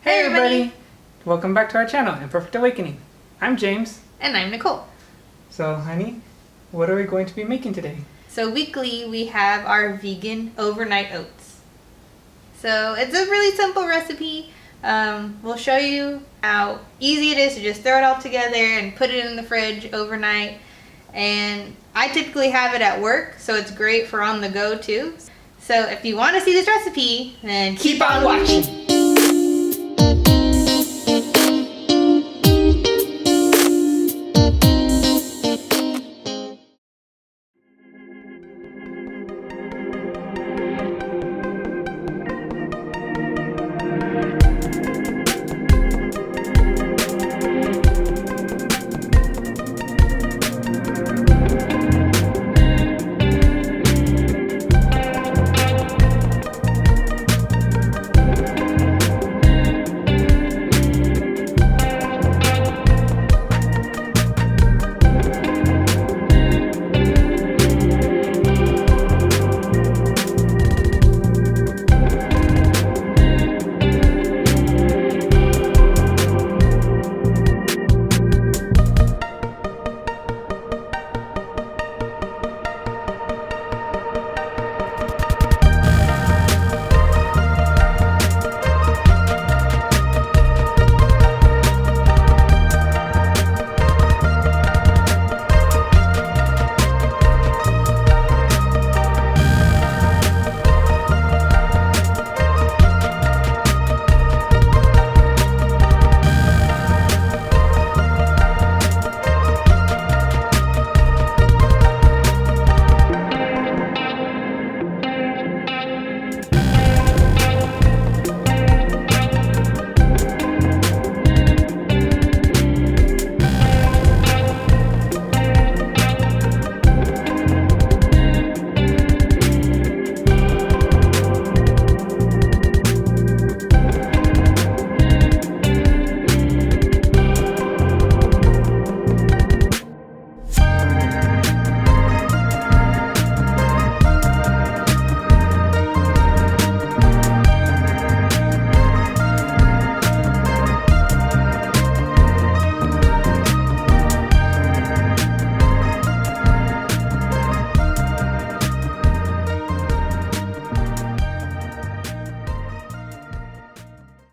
Hey everybody! Welcome back to our channel, Imperfect Awakening. I'm James. And I'm Nicole. So, honey, what are we going to be making today? So weekly we have our vegan overnight oats. So it's a really simple recipe. We'll show you how easy it is to just throw it all together and put it in the fridge overnight. And I typically have it at work, so it's great for on the go too. So if you want to see this recipe, then keep on watching.